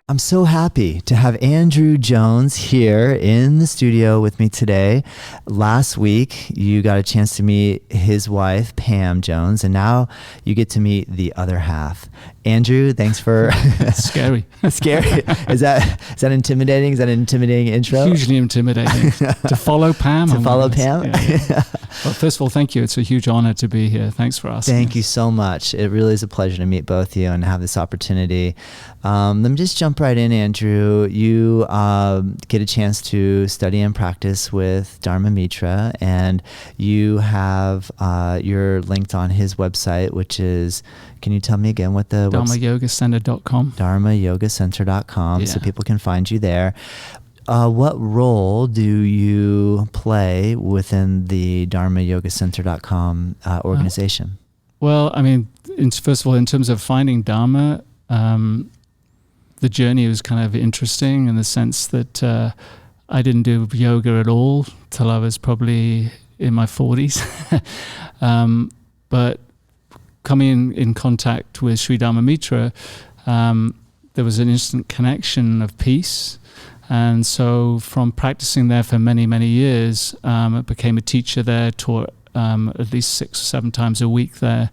I'm so happy to have Andrew Jones here in the studio with me today. Last week, you got a chance to meet his wife, Pam Jones, and now you get to meet the other half. Andrew, thanks for... Scary. Scary. Is that intimidating? Is that an intimidating intro? Hugely intimidating. To follow Pam? To follow Pam? Yeah. Well, first of all, thank you. It's a huge honor to be here. Thanks for asking. Thank you so much. It really is a pleasure to meet both of you and have this opportunity. Let me just jump right in, Andrew. You get a chance to study and practice with Dharma Mittra, and you have you're linked on his website, which is, can you tell me again what the DharmaYogaCenter.com. DharmaYogaCenter.com, so people can find you there. What role do you play within the DharmaYogaCenter.com organization? Well, I mean, first of all, in terms of finding Dharma, the journey was kind of interesting in the sense that I didn't do yoga at all till I was probably in my 40s. But coming in contact with Sri Dharma Mittra, there was an instant connection of peace. And so from practicing there for many, many years, I became a teacher there, taught at least 6 or 7 times a week there,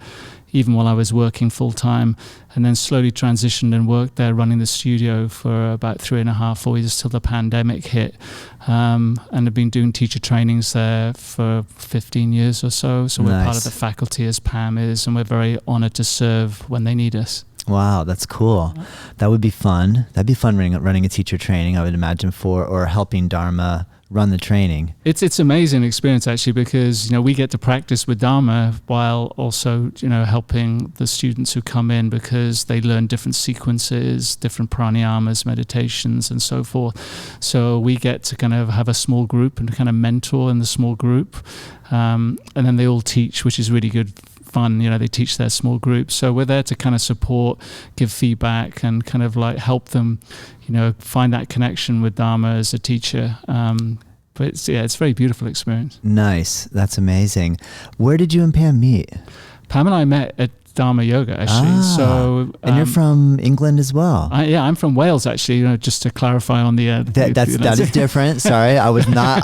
even while I was working full time, and then slowly transitioned and worked there running the studio for about 3.5, 4 years till the pandemic hit. And I've been doing teacher trainings there for 15 years or so. So we're part of the faculty as Pam is, and we're very honored to serve when they need us. Wow, that's cool. That would be fun. That'd be fun running a teacher training, I would imagine, or helping Dharma run the training. It's amazing experience actually, because we get to practice with Dharma while also helping the students who come in, because they learn different sequences, different pranayamas, meditations, and so forth. So we get to kind of have a small group and kind of mentor in the small group, and then they all teach, which is really good fun. They teach their small groups, so we're there to kind of support, give feedback, and kind of like help them find that connection with Dharma as a teacher. But it's a very beautiful experience. Nice. That's amazing. Where did you and Pam meet? Pam and I met at Dharma Yoga, actually. And you're from England as well. I'm from Wales, actually. Just to clarify on the that is different. Sorry, I was not.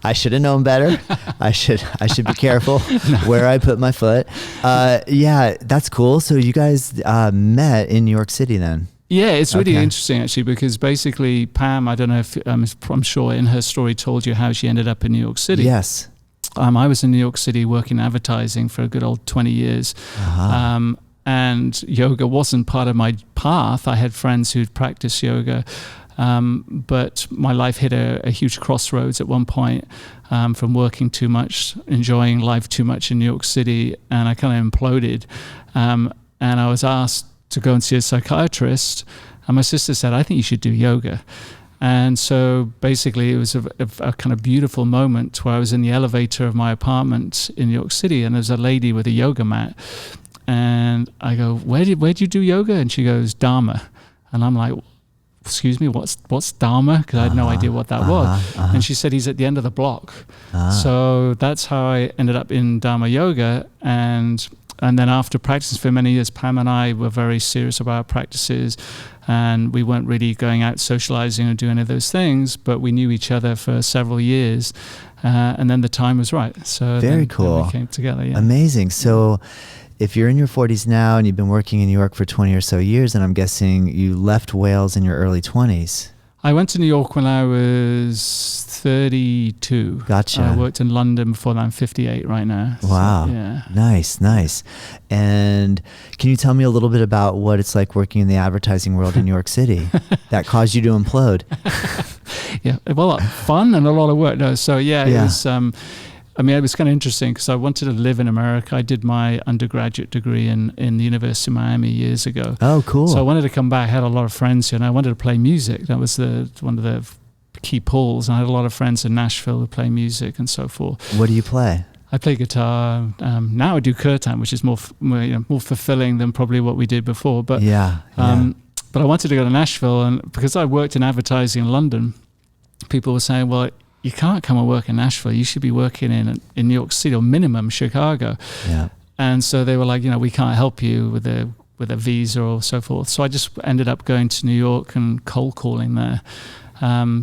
I should have known better. I should be careful where I put my foot. Yeah, that's cool. So you guys met in New York City then? Yeah, it's really interesting actually, because basically Pam, I don't know if I'm sure in her story told you how she ended up in New York City. Yes. I was in New York City working advertising for a good old 20 years. And yoga wasn't part of my path. I had friends who'd practiced yoga, but my life hit a huge crossroads at one point, from working too much, enjoying life too much in New York City, and I kind of imploded. And I was asked to go and see a psychiatrist, and my sister said, I think you should do yoga. And so basically it was a kind of beautiful moment where I was in the elevator of my apartment in New York City, and there's a lady with a yoga mat, and I go, where do you do yoga? And she goes, Dharma. And I'm like, excuse me, what's Dharma? Because I had no idea what that was. And she said, he's at the end of the block. So that's how I ended up in Dharma Yoga. And then after practicing for many years, Pam and I were very serious about our practices, and we weren't really going out socializing or doing any of those things, but we knew each other for several years, and then the time was right. So very cool. Then we came together. Yeah. Amazing. So if you're in your 40s now and you've been working in New York for 20 or so years, then I'm guessing you left Wales in your early 20s. I went to New York when I was 32. Gotcha. I worked in London before that. I'm 58 right now. Wow. So, yeah. Nice. And can you tell me a little bit about what it's like working in the advertising world in New York City that caused you to implode? Yeah. Well, fun and a lot of work. No. So it was. It was kind of interesting because I wanted to live in America. I did my undergraduate degree in the University of Miami years ago. Oh, cool. So I wanted to come back. I had a lot of friends here, and I wanted to play music. That was one of the key pulls. And I had a lot of friends in Nashville who play music and so forth. What do you play? I play guitar. Now I do kirtan, which is more fulfilling than probably what we did before. But but I wanted to go to Nashville, and because I worked in advertising in London, people were saying, well, you can't come and work in Nashville. You should be working in New York City, or minimum Chicago. Yeah. And so they were like, we can't help you with with a visa or so forth. So I just ended up going to New York and cold calling there.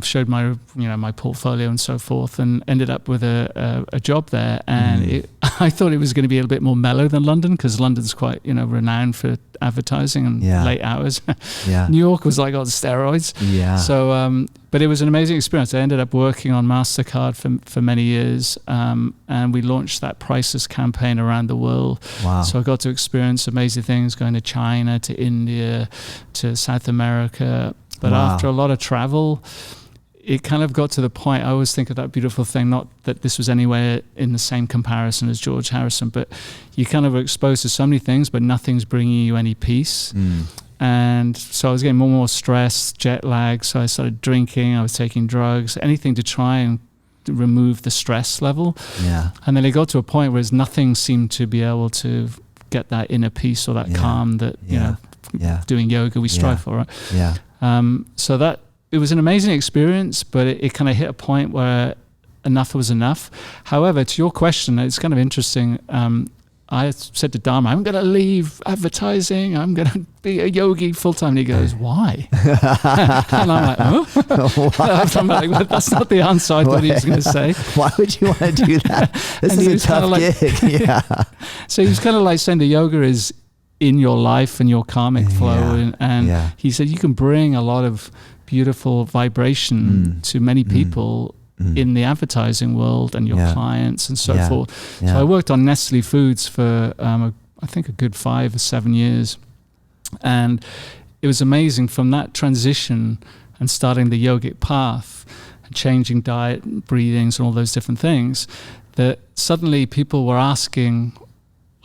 Showed my my portfolio and so forth, and ended up with a job there. And I thought it was going to be a little bit more mellow than London, because London's quite renowned for advertising and late hours. New York was like on steroids. So but it was an amazing experience. I ended up working on MasterCard for many years, and we launched that priceless campaign around the world. So I got to experience amazing things, going to China, to India, to South America. But after a lot of travel, it kind of got to the point, I always think of that beautiful thing, not that this was anywhere in the same comparison as George Harrison, but you kind of are exposed to so many things, but nothing's bringing you any peace. And so I was getting more and more stress, jet lag, so I started drinking, I was taking drugs, anything to try and remove the stress level. And then it got to a point where nothing seemed to be able to get that inner peace or that calm that, doing yoga we strive for, right? So that it was an amazing experience, but it kind of hit a point where enough was enough. However, to your question, it's kind of interesting. I said to Dharma, I'm going to leave advertising. I'm going to be a yogi full time. And he goes, why? And I'm like, oh? I'm like, well, that's not the answer I thought he was going to say. Why would you want to do that? This is a tough gig. So he was kind of like saying the yoga is in your life and your karmic flow. And he said, you can bring a lot of beautiful vibration to many people in the advertising world and your clients and so forth. So I worked on Nestle Foods for I think a good 5 or 7 years, and it was amazing from that transition and starting the yogic path and changing diet, breathings and all those different things, that suddenly people were asking,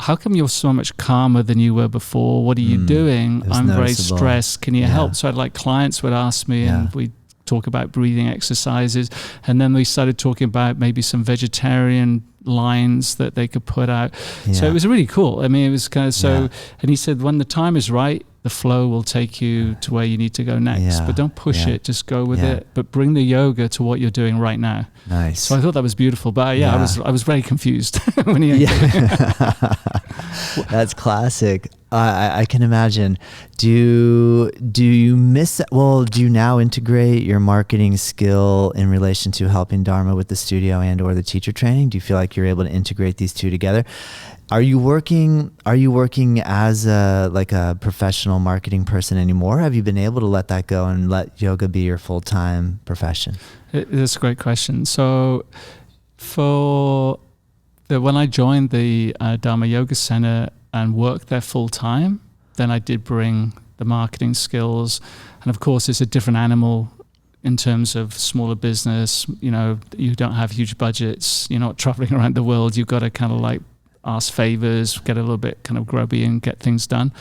how come you're so much calmer than you were before? What are you doing? I'm very stressed. Can you help? So I'd like clients would ask me and we'd talk about breathing exercises. And then we started talking about maybe some vegetarian lines that they could put out. So it was really cool. I mean, it was kind of and he said, when the time is right, the flow will take you to where you need to go next, but don't push it, just go with it, but bring the yoga to what you're doing right now. Nice. So I thought that was beautiful, but I was very confused when he That's classic. I can imagine. Do you miss, well, do you now integrate your marketing skill in relation to helping Dharma with the studio and or the teacher training? Do you feel like you're able to integrate these two together? Are you working as a professional marketing person anymore? Have you been able to let that go and let yoga be your full-time profession? That's a great question. So when I joined the Dharma Yoga Center and worked there full-time, then I did bring the marketing skills. And of course, it's a different animal in terms of smaller business. You know, you don't have huge budgets. You're not traveling around the world. You've got to kind of like ask favors, get a little bit kind of grubby and get things done.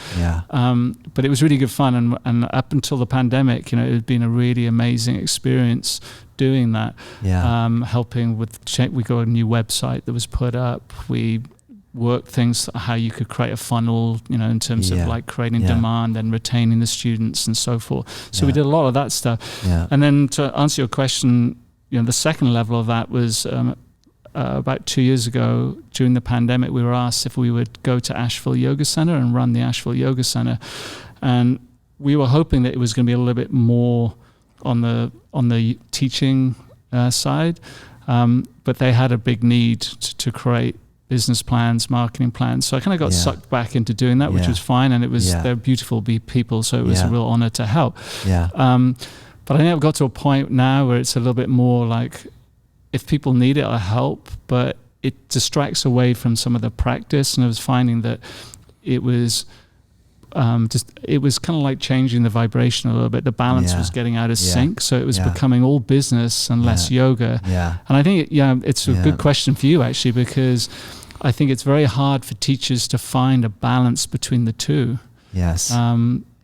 But it was really good fun. And up until the pandemic, it had been a really amazing experience doing that. Helping with, we got a new website that was put up. We worked things, how you could create a funnel, in terms of like creating demand and retaining the students and so forth. So we did a lot of that stuff. And then to answer your question, the second level of that was, about 2 years ago, during the pandemic, we were asked if we would go to Asheville Yoga Center and run the Asheville Yoga Center, and we were hoping that it was going to be a little bit more on the teaching side, but they had a big need to create business plans, marketing plans. So I kind of got sucked back into doing that, which was fine, and it was they're beautiful people, so it was a real honor to help. But I think I've got to a point now where it's a little bit more like, if people need it, I'll help, but it distracts away from some of the practice. And I was finding that it was it was kind of like changing the vibration a little bit. The balance was getting out of sync. So it was becoming all business and less yoga. And I think, it's a good question for you actually, because I think it's very hard for teachers to find a balance between the two.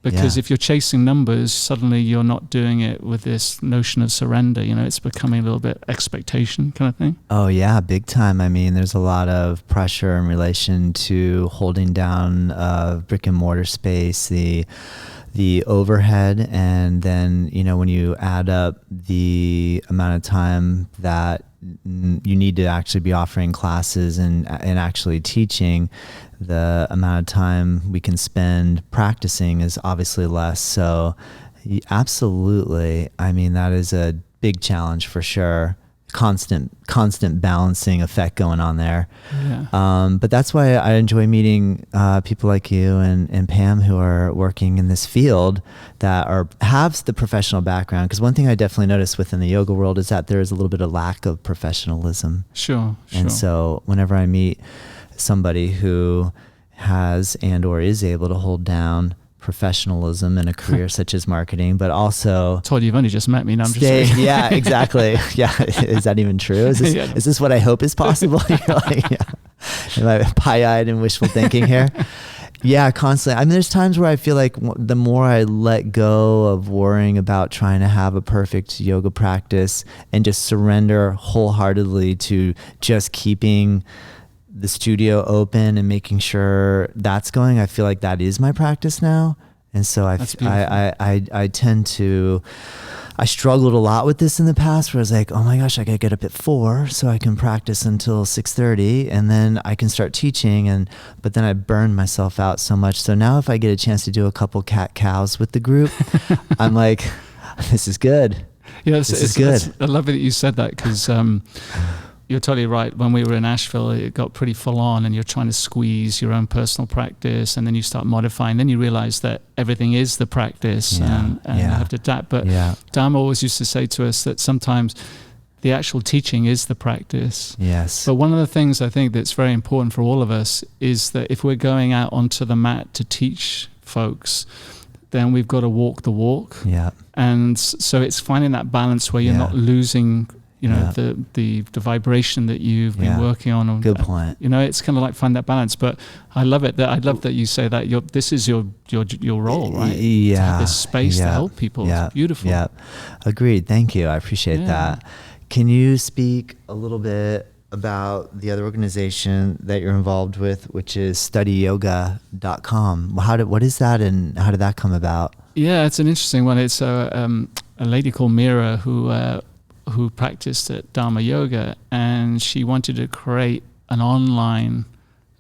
Because if you're chasing numbers, suddenly you're not doing it with this notion of surrender. It's becoming a little bit expectation kind of thing. Oh yeah, big time. I mean, there's a lot of pressure in relation to holding down brick and mortar space, the overhead, and then when you add up the amount of time that you need to actually be offering classes and actually teaching, the amount of time we can spend practicing is obviously less. So absolutely. I mean, that is a big challenge for sure. Constant balancing effect going on there. Yeah. But that's why I enjoy meeting people like you and Pam, who are working in this field that have the professional background. Because one thing I definitely noticed within the yoga world is that there is a little bit of lack of professionalism. Sure. And so whenever I meet somebody who has and or is able to hold down professionalism in a career such as marketing, but also Todd, you've only just met me. No, I'm just saying. Yeah, exactly. Yeah, is that even true? Is this what I hope is possible? Am I pie-eyed and wishful thinking here? Yeah, constantly. I mean, there's times where I feel like the more I let go of worrying about trying to have a perfect yoga practice and just surrender wholeheartedly to just keeping the studio open and making sure that's going, I feel like that is my practice now. And so I tend to, I struggled a lot with this in the past where I was like, oh my gosh, I gotta get up at 4 so I can practice until 6:30 and then I can start teaching. But then I burned myself out so much. So now if I get a chance to do a couple cat-cows with the group, I'm like, this is good. Yeah, this is good. I love it that you said that because you're totally right. When we were in Asheville, it got pretty full on and you're trying to squeeze your own personal practice and then you start modifying. Then you realize that everything is the practice and you have to adapt. But Dharma always used to say to us that sometimes the actual teaching is the practice. Yes. But one of the things I think that's very important for all of us is that if we're going out onto the mat to teach folks, then we've got to walk the walk. Yeah. And so it's finding that balance where you're not losing the vibration that you've been working on. Good point. It's kind of like find that balance. But I love it. I love that you say that this is your role, right? Yeah. To have this space to help people. Yeah. It's beautiful. Yeah. Agreed. Thank you. I appreciate that. Can you speak a little bit about the other organization that you're involved with, which is studyyoga.com? What is that and how did that come about? Yeah, it's an interesting one. It's a lady called Mira who practiced at Dharma Yoga, and she wanted to create an online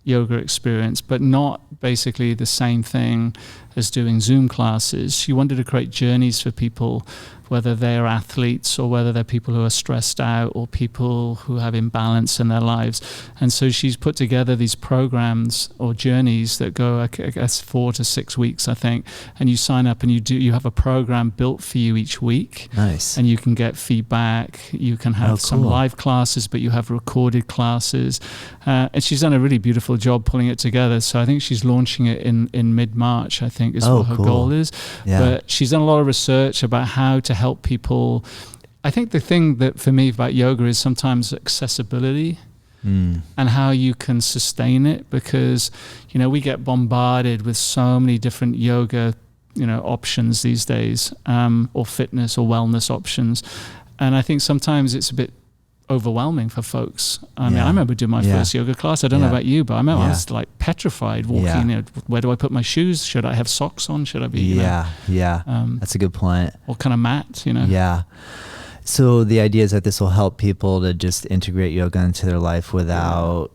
yoga experience, but not basically the same thing as doing Zoom classes. She wanted to create journeys for people, whether they're athletes or whether they're people who are stressed out or people who have imbalance in their lives. And so she's put together these programs or journeys that go, I guess, 4 to 6 weeks, I think. And you sign up and you have a program built for you each week. Nice. And you can get feedback. You can have some live classes, but you have recorded classes. And she's done a really beautiful job pulling it together. So I think she's launching it in mid-March, I think is what her goal is. Yeah. But she's done a lot of research about how to help people. I think the thing that for me about yoga is sometimes accessibility and how you can sustain it, because we get bombarded with so many different yoga options these days, or fitness or wellness options, and I think sometimes it's a bit overwhelming for folks. I mean, I remember doing my first yoga class. I don't know about you, but I remember I was like petrified walking. Where do I put my shoes? Should I have socks on? Should I be? That's a good point. What kind of mat? Yeah. So the idea is that this will help people to just integrate yoga into their life without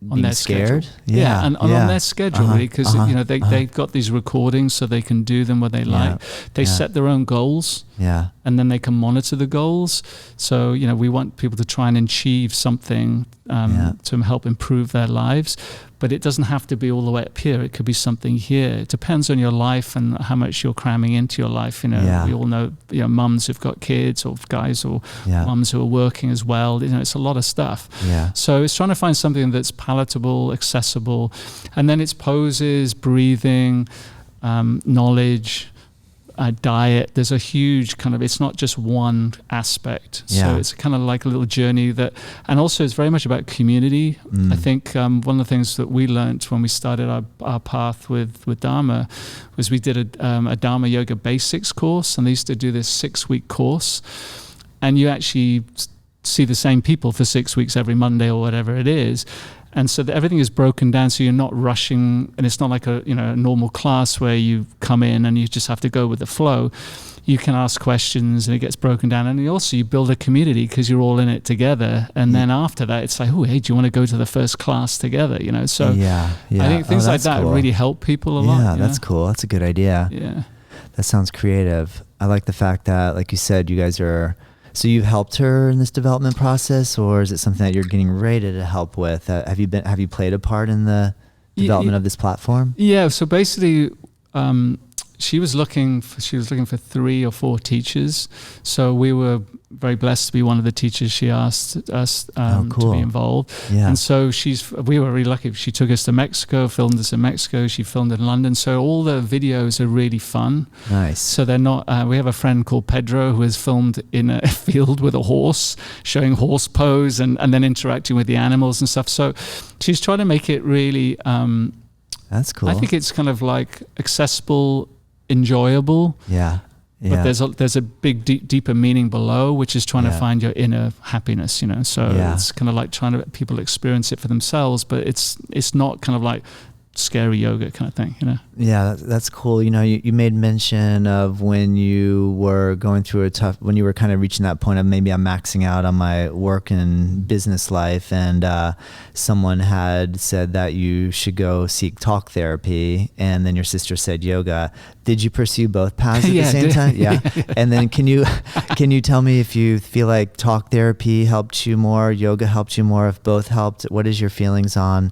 being scared. And on their schedule, really, because they've got these recordings so they can do them where they like. They set their own goals, and then they can monitor the goals. So we want people to try and achieve something to help improve their lives. But it doesn't have to be all the way up here. It could be something here. It depends on your life and how much you're cramming into your life. We all know mums who've got kids, or guys, or mums who are working as well. It's a lot of stuff. So it's trying to find something that's palatable, accessible, and then it's poses, breathing, knowledge, diet. There's a huge kind of, it's not just one aspect. So it's kind of like a little journey and also it's very much about community. I think one of the things that we learned when we started our path with Dharma was we did a Dharma Yoga Basics course, and they used to do this 6-week course, and you actually see the same people for 6 weeks every Monday or whatever it is. And so everything is broken down, so you're not rushing, and it's not like a normal class where you come in and you just have to go with the flow. You can ask questions and it gets broken down, and also you build a community because you're all in it together. And then after that, it's like, oh, hey, do you want to go to the first class together? So I think things like that really help people a lot. Yeah, that's cool. That's a good idea. Yeah, that sounds creative. I like the fact that, like you said, you guys are. So you've helped her in this development process, or is it something that you're getting ready to help with? Have you played a part in the development of this platform? Yeah. So basically, she was looking for 3 or 4 teachers. So we were very blessed to be one of the teachers she asked us to be involved. Yeah. And so we were really lucky. She took us to Mexico, filmed us in Mexico. She filmed in London. So all the videos are really fun. Nice. So they're not, we have a friend called Pedro who has filmed in a field with a horse, showing horse pose and then interacting with the animals and stuff. So she's trying to make it really, that's cool. I think it's kind of like accessible, enjoyable. Yeah. But there's a big deeper meaning below, which is trying to find your inner happiness, so it's kind of like trying to let people experience it for themselves, but it's not kind of like scary yoga kind of thing, Yeah, that's cool. You made mention of when you were going through when you were kind of reaching that point of maybe I'm maxing out on my work and business life, and someone had said that you should go seek talk therapy, and then your sister said yoga. Did you pursue both paths at the same time? Yeah. And then can you tell me if you feel like talk therapy helped you more, yoga helped you more, if both helped? What is your feelings on?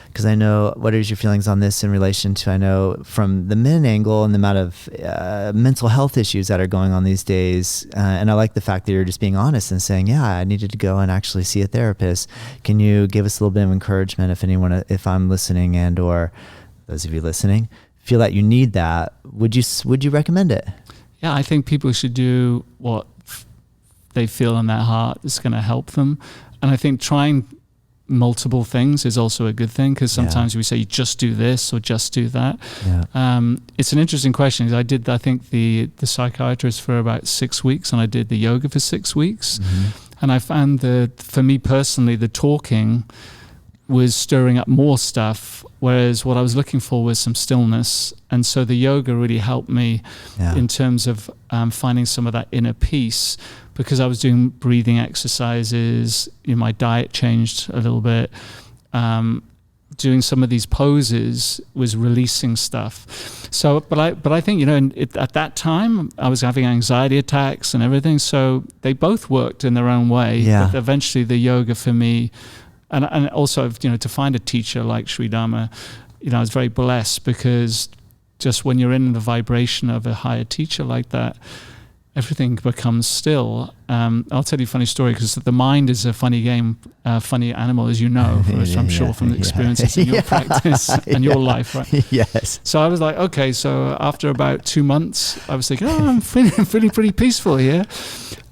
Because I know, what is your feelings on this in relation to, I know from the men angle and the amount of mental health issues that are going on these days. And I like the fact that you're just being honest and saying, yeah, I needed to go and actually see a therapist. Can you give us a little bit of encouragement if I'm listening, and or those of you listening feel that you need that? Would you recommend it? Yeah, I think people should do what they feel in their heart is going to help them. And I think trying multiple things is also a good thing, because sometimes we say you just do this or just do that. It's an interesting question. I think the psychiatrist for about 6 weeks, and I did the yoga for 6 weeks. And I found that for me personally, the talking was stirring up more stuff, whereas what I was looking for was some stillness. And so the yoga really helped me in terms of finding some of that inner peace, because I was doing breathing exercises. My diet changed a little bit. Doing some of these poses was releasing stuff. So, but I think, at that time I was having anxiety attacks and everything. So they both worked in their own way. Yeah. But eventually the yoga for me, and also, to find a teacher like Sri Dharma, I was very blessed, because just when you're in the vibration of a higher teacher like that, everything becomes still. I'll tell you a funny story, because the mind is a funny game, funny animal, as you know, I'm sure from the experiences in your practice and your life, right? Yes. So I was like, okay, so after about 2 months, I was thinking, I'm feeling pretty peaceful here.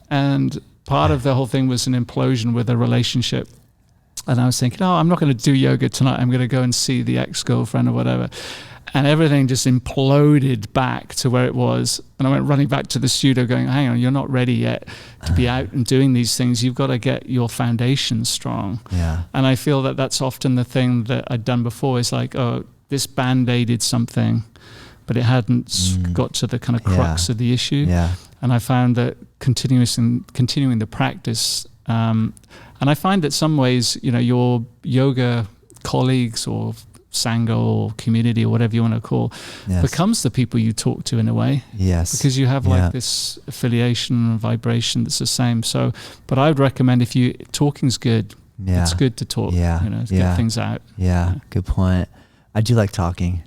And part of the whole thing was an implosion with a relationship. And I was thinking, I'm not going to do yoga tonight. I'm going to go and see the ex-girlfriend or whatever. And everything just imploded back to where it was. And I went running back to the studio going, hang on, you're not ready yet to be out and doing these things. You've got to get your foundation strong. Yeah. And I feel that that's often the thing that I'd done before, is like, this Band-Aided something, but it hadn't got to the kind of crux of the issue. Yeah. And I found that continuing the practice, and I find that some ways, your yoga colleagues or Sangha or community or whatever you want to call, becomes the people you talk to in a way. Yes. Because you have like this affiliation and vibration that's the same. So, but I would recommend, if talking's good, it's good to talk, to get things out. Yeah, good point. I do like talking.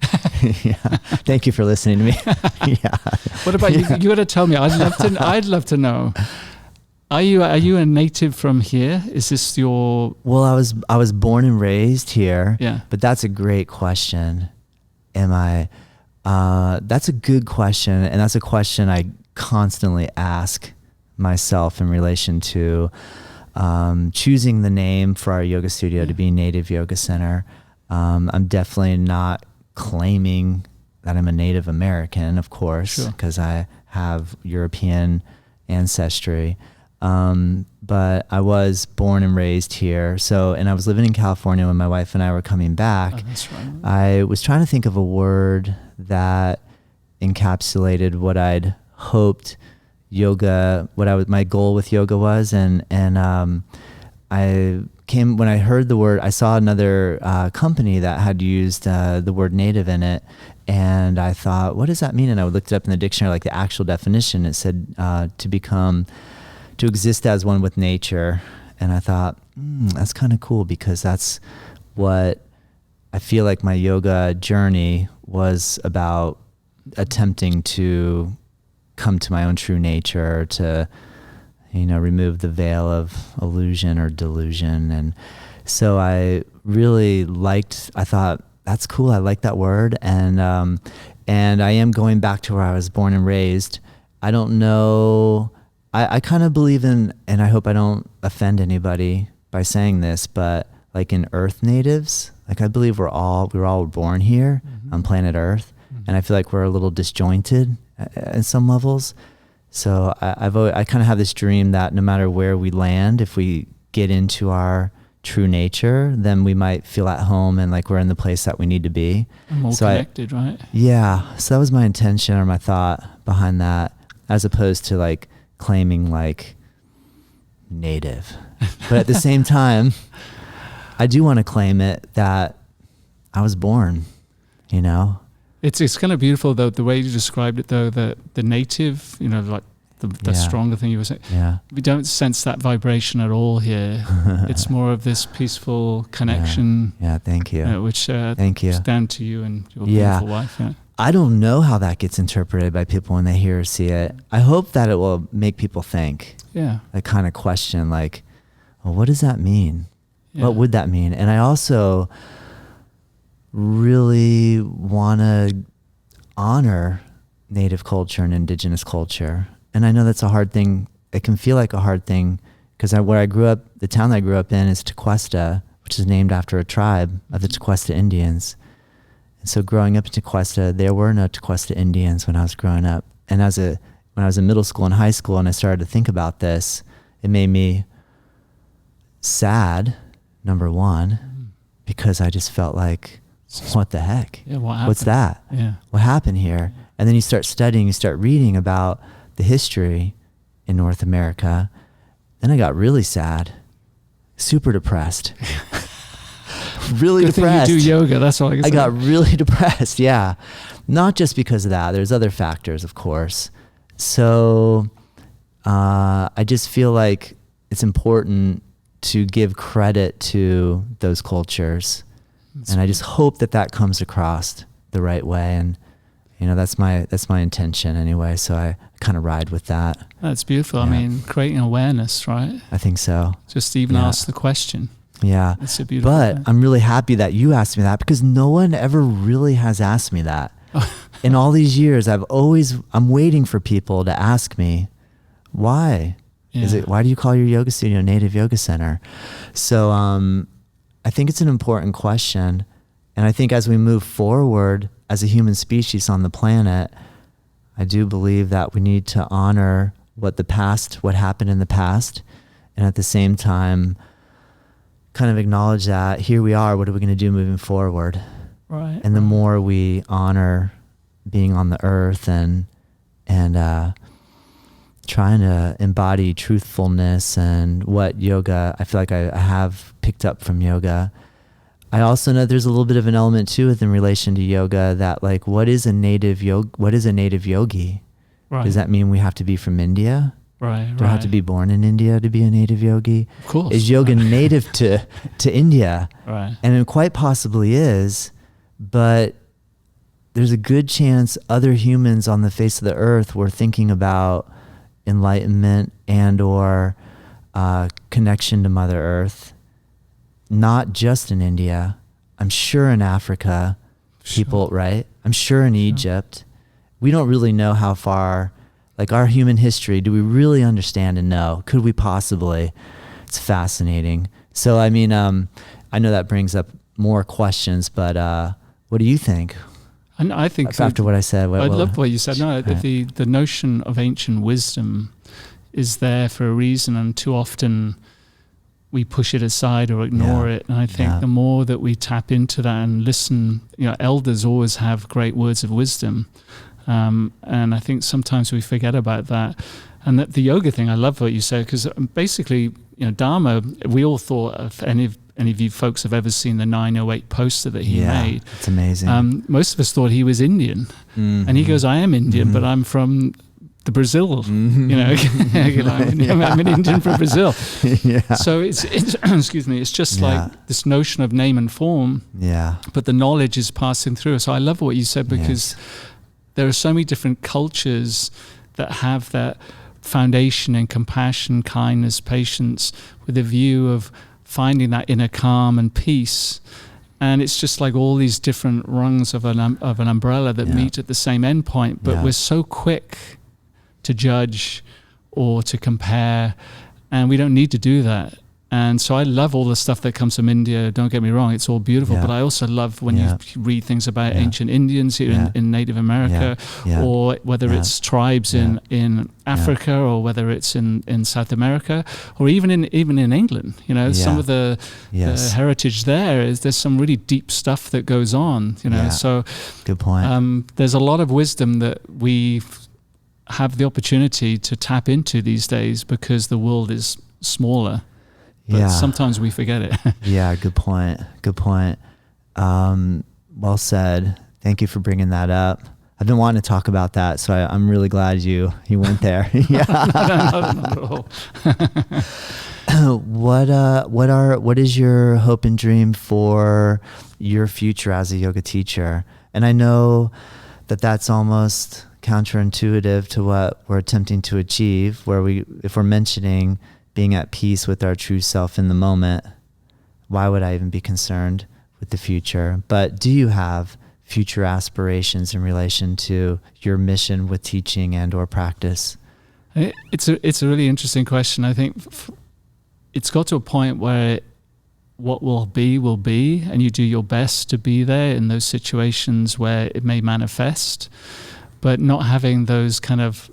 Thank you for listening to me. What about you? You got to tell me. I'd love to know. Are you a native from here? Is this your? Well, I was born and raised here. Yeah. But that's a great question. Am I? That's a good question, and that's a question I constantly ask myself in relation to choosing the name for our yoga studio to be Native Yoga Center. I'm definitely not claiming that I'm a Native American, of course, because I have European ancestry. But I was born and raised here. So, and I was living in California when my wife and I were coming back. Oh, that's right. I was trying to think of a word that encapsulated what I'd hoped yoga, my goal with yoga was. And when I heard the word, I saw another company that had used the word native in it. And I thought, what does that mean? And I looked it up in the dictionary, like the actual definition. It said to exist as one with nature. And I thought, that's kind of cool, because that's what I feel like my yoga journey was about, attempting to come to my own true nature, to, remove the veil of illusion or delusion. And so I thought, that's cool. I like that word. And I am going back to where I was born and raised. I don't know. I kind of believe in, and I hope I don't offend anybody by saying this, but like in Earth natives, like I believe we were all born here on planet Earth. And I feel like we're a little disjointed at some levels. So I kind of have this dream that no matter where we land, if we get into our true nature, then we might feel at home and like we're in the place that we need to be. And more connected, right? Yeah. So that was my intention or my thought behind that, as opposed to like claiming like native. But at the same time, I do want to claim it that I was born, It's kind of beautiful, though, the way you described it, though, the native, like the stronger thing you were saying. Yeah. We don't sense that vibration at all here. It's more of this peaceful connection. Yeah, thank you. Which thank you. is down to you and your beautiful wife. Yeah. I don't know how that gets interpreted by people when they hear or see it. I hope that it will make people think. Yeah. Like kind of question, like, well, what does that mean? Yeah. What would that mean? And I also really want to honor Native culture and indigenous culture. And I know that's a hard thing. It can feel like a hard thing, because where I grew up, the town that I grew up in is Tequesta, which is named after a tribe of the Tequesta Indians. And so growing up in Tequesta, there were no Tequesta Indians when I was growing up. And when I was in middle school and high school and I started to think about this, it made me sad, number one, because I just felt like, what the heck? Yeah, what happened? What's that? Yeah. What happened here? And then you start studying, you start reading about the history in North America. Then I got really sad, super depressed. Really Good depressed. thing you do yoga, that's all I can say. I got really depressed, yeah. Not just because of that. There's other factors, of course. So I just feel like it's important to give credit to those cultures. And I just hope that comes across the right way. And, that's my intention anyway. So I kind of ride with that. That's beautiful. Yeah. I mean, creating awareness, right? I think so. Just even ask the question. Yeah. It's a beautiful But thing. I'm really happy that you asked me that, because no one ever really has asked me that. In all these years, I'm waiting for people to ask me, why? Yeah. Why do you call your yoga studio Native Yoga Center? So I think it's an important question. And I think as we move forward as a human species on the planet, I do believe that we need to honor what happened in the past, and at the same time kind of acknowledge that here we are, what are we going to do moving forward? Right. And the more we honor being on the earth and trying to embody truthfulness and what yoga, I feel like I have picked up from yoga. I also know there's a little bit of an element too in relation to yoga that, like, what is a native yogi? Right. Does that mean we have to be from India? Right. Do I have to be born in India to be a native yogi? Of course. Is yoga native to India? Right. And it quite possibly is, but there's a good chance other humans on the face of the earth were thinking about enlightenment and or connection to Mother Earth, not just in India. I'm sure in Africa, people, right? I'm sure in Egypt. We don't really know how far, like our human history, do we really understand and know? Could we possibly? It's fascinating. So, I mean, I know that brings up more questions, but what do you think? And I think after what I said, I love what you said. No, the notion of ancient wisdom is there for a reason, and too often we push it aside or ignore it. And I think the more that we tap into that and listen, elders always have great words of wisdom. And I think sometimes we forget about that. And that the yoga thing, I love what you said, because basically, Dharma, we all thought, if any of you folks have ever seen the 908 poster that he made. It's amazing. Most of us thought he was Indian. Mm-hmm. And he goes, I am Indian, but I'm from the Brazil, I'm an Indian from Brazil. So it's excuse me, it's just like this notion of name and form. But the knowledge is passing through. So I love what you said, because there are so many different cultures that have that foundation in compassion, kindness, patience, with a view of finding that inner calm and peace. And it's just like all these different rungs of an umbrella that meet at the same end point. But we're so quick to judge or to compare, and we don't need to do that. And so I love all the stuff that comes from India, don't get me wrong, it's all beautiful, but I also love when you read things about ancient Indians here in Native America, or whether it's tribes in Africa, or whether it's in South America, or even in England. Some of the heritage there's some really deep stuff that goes on. So good point. There's a lot of wisdom that we have the opportunity to tap into these days, because the world is smaller. But sometimes we forget it. Good point. Well said. Thank you for bringing that up. I've been wanting to talk about that, so I'm really glad you went there. Not at all. What is your hope and dream for your future as a yoga teacher? And I know that's almost counterintuitive to what we're attempting to achieve, if we're mentioning being at peace with our true self in the moment, why would I even be concerned with the future? But do you have future aspirations in relation to your mission with teaching and or practice? It's a really interesting question. I think it's got to a point where what will be, and you do your best to be there in those situations where it may manifest, but not having those kind of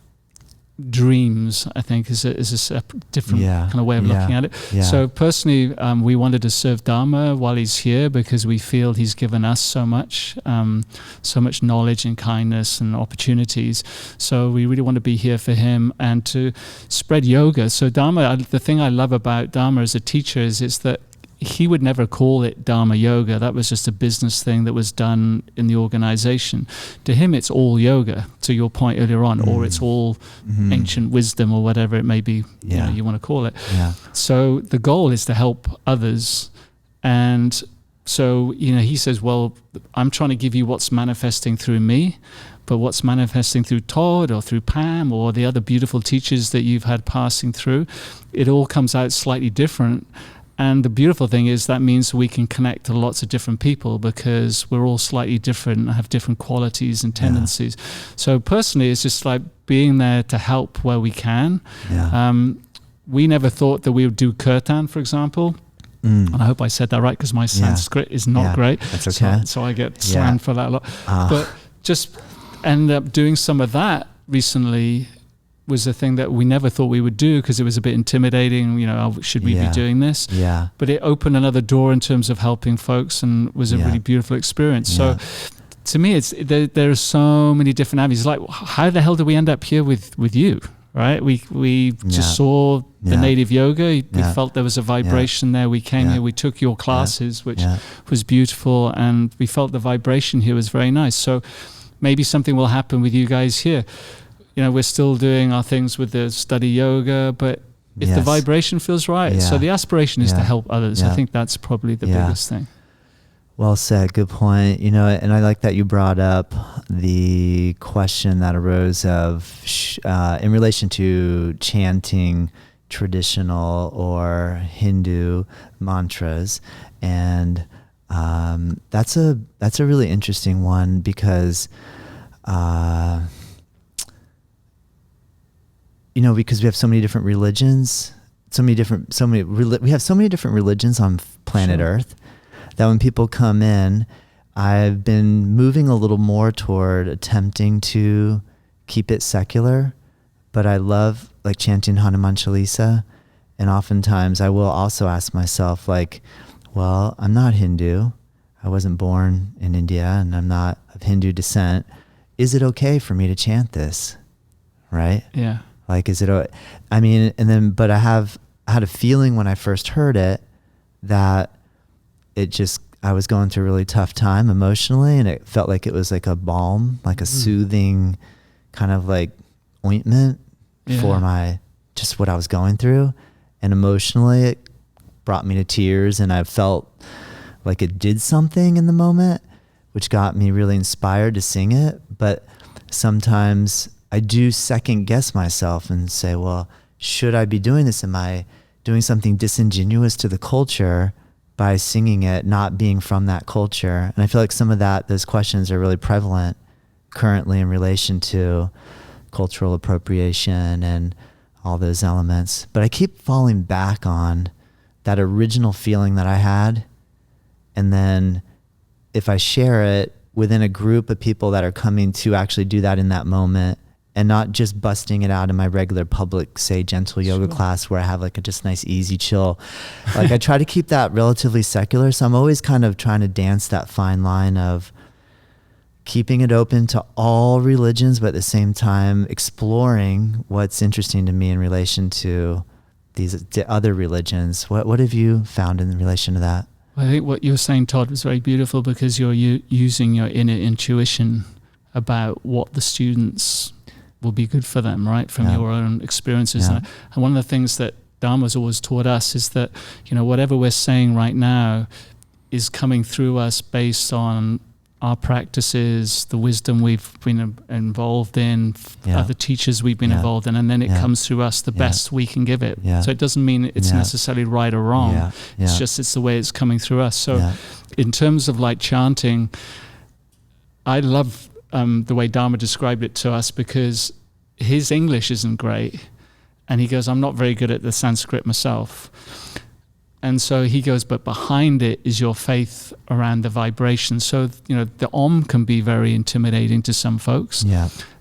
dreams, I think, is a different kind of way of looking at it. So personally, we wanted to serve Dharma while he's here, because we feel he's given us so much knowledge and kindness and opportunities. So we really want to be here for him and to spread yoga. So Dharma, the thing I love about Dharma as a teacher is that he would never call it Dharma Yoga. That was just a business thing that was done in the organization. To him, it's all yoga, to your point earlier on, or it's all ancient wisdom, or whatever it may be you want to call it. So the goal is to help others. And so, he says, well, I'm trying to give you what's manifesting through me, but what's manifesting through Todd or through Pam or the other beautiful teachers that you've had passing through, it all comes out slightly different. And the beautiful thing is that means we can connect to lots of different people, because we're all slightly different and have different qualities and tendencies. So personally, it's just like being there to help where we can. We never thought that we would do kirtan, for example. And I hope I said that right, because my Sanskrit is not great. That's okay. So I get slammed for that a lot. But just ended up doing some of that recently was a thing that we never thought we would do, because it was a bit intimidating. Should we be doing this? But it opened another door in terms of helping folks, and was a really beautiful experience. So to me, there are so many different avenues. Like, how the hell did we end up here with you? Right? We just saw the native yoga. We felt there was a vibration there. We came here. We took your classes, which was beautiful, and we felt the vibration here was very nice. So maybe something will happen with you guys here. We're still doing our things with the study yoga, but if the vibration feels right. So the aspiration is to help others. I think that's probably the biggest thing. Well said. Good point. And I like that you brought up the question that arose of in relation to chanting traditional or Hindu mantras. And that's a really interesting one, because because we have so many different religions, we have so many different religions on planet Earth, that when people come in, I've been moving a little more toward attempting to keep it secular, but I love like chanting Hanuman Chalisa, and oftentimes I will also ask myself, like, well, I'm not Hindu. I wasn't born in India, and I'm not of Hindu descent. Is it okay for me to chant this? Right? Yeah. Like, is it, I mean, and then, but I had a feeling when I first heard it that I was going through a really tough time emotionally, and it felt like it was like a balm, like a soothing kind of like ointment for just what I was going through. And emotionally it brought me to tears, and I felt like it did something in the moment, which got me really inspired to sing it. But sometimes I do second guess myself and say, well, should I be doing this? Am I doing something disingenuous to the culture by singing it, not being from that culture? And I feel like some of those questions are really prevalent currently in relation to cultural appropriation and all those elements. But I keep falling back on that original feeling that I had. And then if I share it within a group of people that are coming to actually do that in that moment, and not just busting it out in my regular public, say, gentle yoga class where I have like a just nice, easy, chill. Like I try to keep that relatively secular. So I'm always kind of trying to dance that fine line of keeping it open to all religions, but at the same time exploring what's interesting to me in relation to these other religions. What have you found in relation to that? I think what you were saying, Todd, was very beautiful, because you're using your inner intuition about what the students will be good for them, right, from your own experiences. And one of the things that Dharma's always taught us is that, whatever we're saying right now is coming through us based on our practices, the wisdom we've been involved in, other teachers we've been involved in, and then it comes through us the best we can give it. So it doesn't mean it's necessarily right or wrong. It's just it's the way it's coming through us. So in terms of like chanting, I love the way Dharma described it to us, because his English isn't great. And he goes, I'm not very good at the Sanskrit myself. And so he goes, but behind it is your faith around the vibration. So, the Om can be very intimidating to some folks.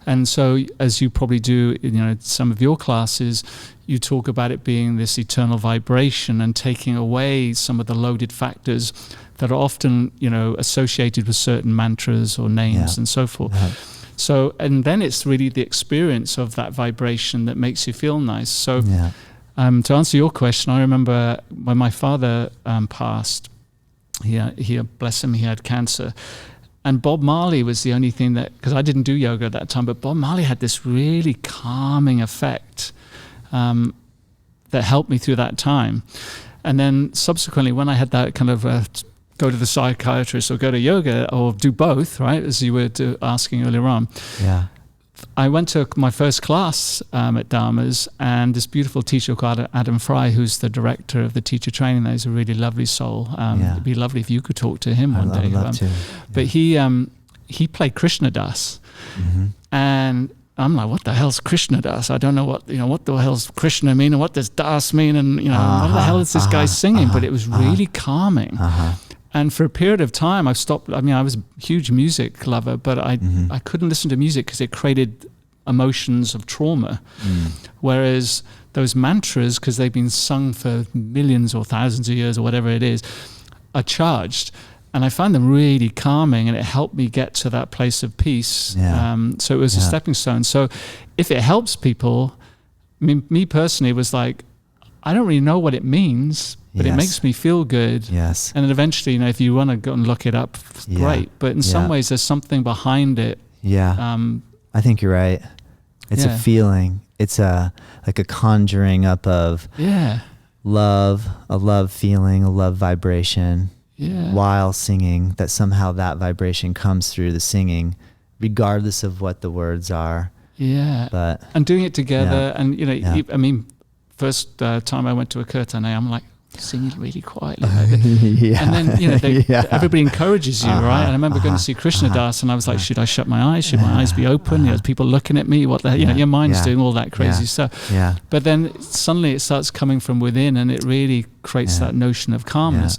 And so, as you probably do in some of your classes, you talk about it being this eternal vibration and taking away some of the loaded factors that are often, associated with certain mantras or names and so forth. So, and then it's really the experience of that vibration that makes you feel nice. So, to answer your question, I remember when my father passed, he bless him, he had cancer. And Bob Marley was the only thing that, because I didn't do yoga at that time, but Bob Marley had this really calming effect that helped me through that time. And then subsequently, when I had that kind of go to the psychiatrist or go to yoga or do both, right, as you were asking earlier on, I went to my first class at Dharma's, and this beautiful teacher called Adam Fry, who's the director of the teacher training there, is a really lovely soul. It'd be lovely if you could talk to him one day. I'd love to. But he played Krishna Das, and I'm like, what the hell's Krishna Das? I don't know what the hell's Krishna mean, and what does Das mean, and what the hell is this guy singing? But it was really calming. And for a period of time, I stopped. I mean, I was a huge music lover, but I couldn't listen to music because it created emotions of trauma. Whereas those mantras, because they've been sung for millions or thousands of years or whatever it is, are charged. And I find them really calming, and it helped me get to that place of peace. So it was a stepping stone. So if it helps people, I mean, me personally was like, I don't really know what it means, but it makes me feel good. And then eventually, if you want to go and look it up, great. But in some ways, there's something behind it. I think you're right. It's a feeling. It's like a conjuring up of love, a love feeling, a love vibration while singing, that somehow that vibration comes through the singing, regardless of what the words are. But and doing it together. And, I mean, first time I went to a kirtan, I'm like, singing really quietly. And then, everybody encourages you, right? And I remember going to see Krishna Das, and I was like, should I shut my eyes? Should my eyes be open? There's people looking at me. What the hell? Your mind's doing all that crazy stuff. But then suddenly it starts coming from within, and it really creates that notion of calmness.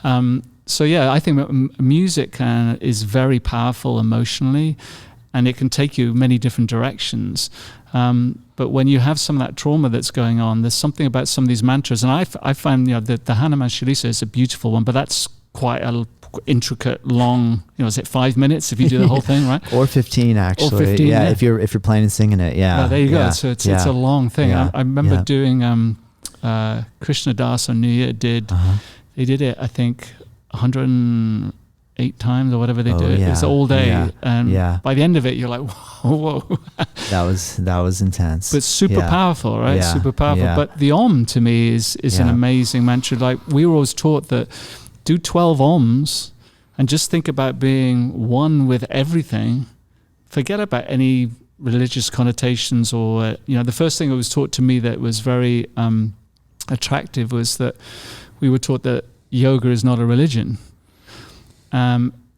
I think music is very powerful emotionally. and it can take you many different directions. But when you have some of that trauma that's going on, there's something about some of these mantras. And I find, the Hanuman Chalisa is a beautiful one, but that's quite a intricate, long, is it 5 minutes if you do the whole thing, right? Or 15 actually. Or 15, yeah. If you're playing and singing it, yeah. Well, there you go. So it's a long thing. Yeah. I remember doing Krishna Das on New Year they did it, I think, 108 times or whatever they do. It was all day, and by the end of it, you're like, whoa. That was intense, but super powerful, right? Super powerful. Yeah. But the Om to me is an amazing mantra. Like, we were always taught that do 12 Oms and just think about being one with everything. Forget about any religious connotations or the first thing that was taught to me that was very attractive was that we were taught that yoga is not a religion.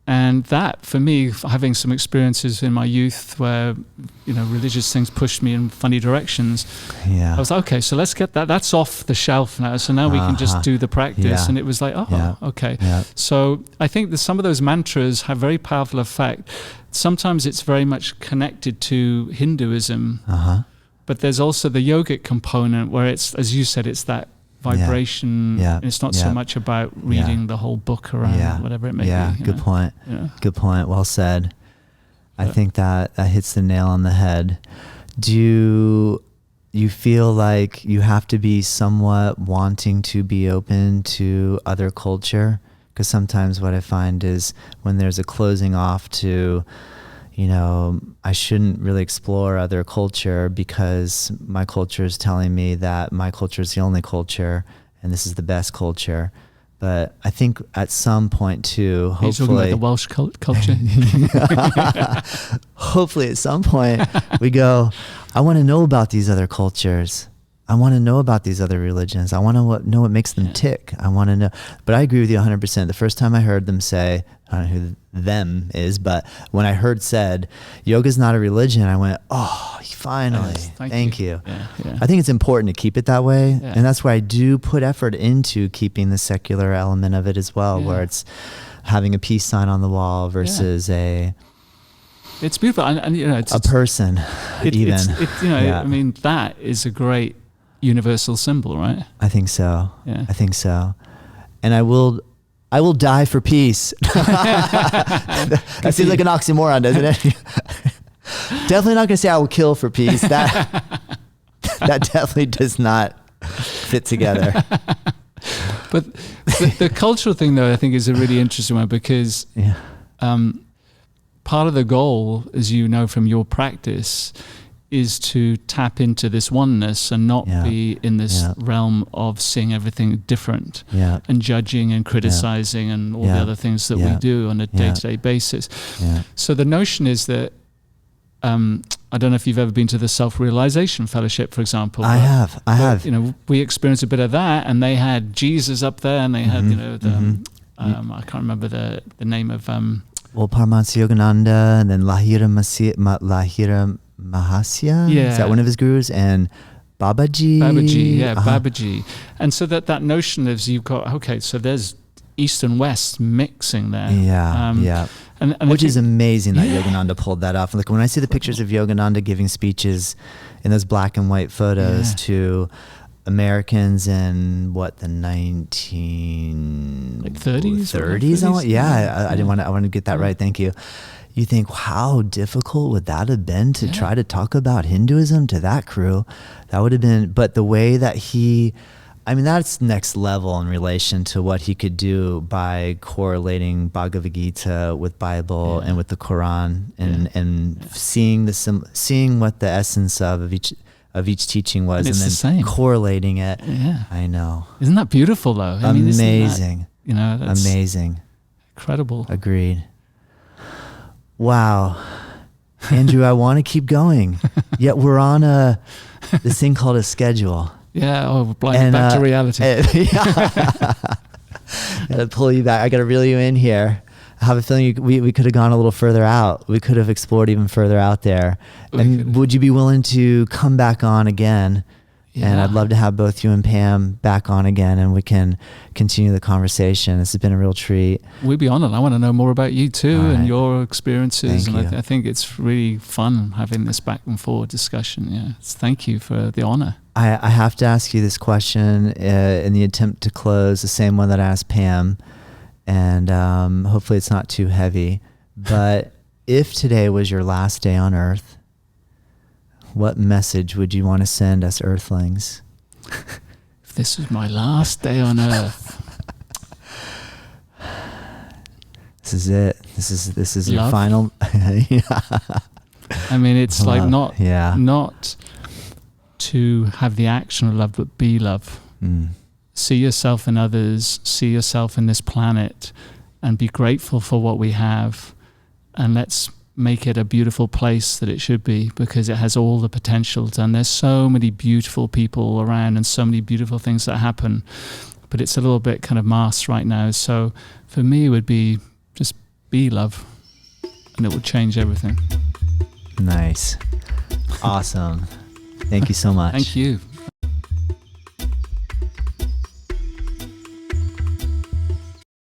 And that, for me, having some experiences in my youth where, religious things pushed me in funny directions, I was like, okay, so let's get that's off the shelf now. So now we can just do the practice. Yeah. And it was like, okay. Yeah. So I think that some of those mantras have very powerful effect. Sometimes it's very much connected to Hinduism, but there's also the yogic component where it's, as you said, it's that vibration. Yeah. It's not so much about reading the whole book around whatever it may be. Yeah, good point. Yeah. Good point. Well said. I think that hits the nail on the head. Do you feel like you have to be somewhat wanting to be open to other culture? Because sometimes what I find is when there's a closing off to, I shouldn't really explore other culture because my culture is telling me that my culture is the only culture and this is the best culture. But I think at some point too, hopefully... You're talking about the Welsh culture? Hopefully at some point we go, I want to know about these other cultures. I want to know about these other religions. I want to know what makes them tick. I want to know. But I agree with you 100%. The first time I heard them say, I don't know who them is, but when I heard said, yoga's not a religion, I went, oh, finally, thank you. Yeah. I think it's important to keep it that way. Yeah. And that's why I do put effort into keeping the secular element of it as well, where it's having a peace sign on the wall versus it's beautiful. And it's a person, even. I mean, that is a great universal symbol, right? I think so. Yeah. I think so. And I will die for peace. That seems like an oxymoron, doesn't it? Definitely not going to say I will kill for peace. That definitely does not fit together. But the cultural thing, though, I think is a really interesting one because part of the goal, as you know from your practice, is to tap into this oneness and not be in this realm of seeing everything different and judging and criticizing and all the other things that we do on a day-to-day basis. Yeah. So the notion is that, I don't know if you've ever been to the Self-Realization Fellowship, for example. I have. We experienced a bit of that, and they had Jesus up there, and they had, I can't remember the name of... Well, Paramahansa Yogananda, and then Lahira Mahasya, is that one of his gurus? And Babaji, Babaji. And so that notion is you've got, so there's East and West mixing there. And which is amazing that Yogananda pulled that off. Like when I see the pictures of Yogananda giving speeches in those black and white photos to Americans in the 1930s. I want to get that right. Thank you. You think, how difficult would that have been to try to talk about Hinduism to that crew? That would have been, but the way that that's next level in relation to what he could do by correlating Bhagavad Gita with Bible and with the Quran and seeing what the essence of each teaching was and then correlating it. Yeah. I know. Isn't that beautiful though? Amazing. That's amazing. Incredible. Agreed. Wow. Andrew, I want to keep going. Yet we're on this thing called a schedule. Yeah, we're blinded back to reality. Gotta pull you back. I gotta reel you in here. I have a feeling we could have gone a little further out. We could have explored even further out there. Would you be willing to come back on again And I'd love to have both you and Pam back on again, and we can continue the conversation. This has been a real treat. We'd be honored. I want to know more about you too and your experiences. Thank and you. I think it's really fun having this back and forward discussion. Yeah, thank you for the honor. I have to ask you this question in the attempt to close, the same one that I asked Pam, and hopefully it's not too heavy. But if today was your last day on Earth, what message would you want to send us Earthlings? If this was my last day on Earth, this is it. This is your love. final. I mean, it's like not to have the action of love, but be love. See yourself in others, see yourself in this planet, and be grateful for what we have. And let's make it a beautiful place that it should be, because it has all the potentials. And there's so many beautiful people around and so many beautiful things that happen. But it's a little bit kind of masked right now. So for me, it would be just be love, and it would change everything. Nice. Awesome. Thank you so much. Thank you.